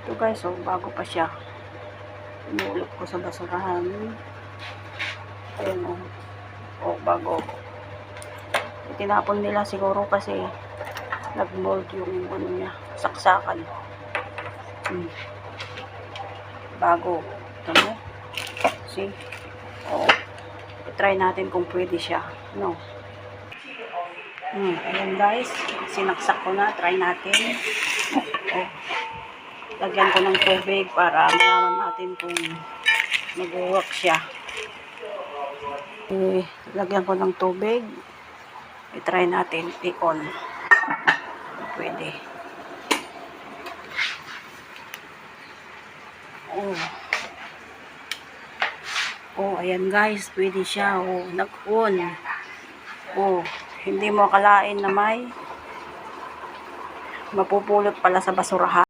Ito guys, oh, bago pa siya. Inulog ko sa basurahan. Ayan, oh. Oh, bago. Itinapon nila siguro kasi nag-mold yung ano niya, saksakan. Bago. Ito mo. See? Oh. I-try natin kung pwede siya. No. Ayan guys. Sinaksak ko na. Try natin. Oh. Lagyan ko ng tubig para malaman natin kung mag-work siya. Lagyan ko ng tubig. I-try natin i-on. Pwede. Oh. Oh, ayan guys. Pwede siya. Oh, nag-on. Oh, hindi mo akalain na may mapupulot pala sa basurahan.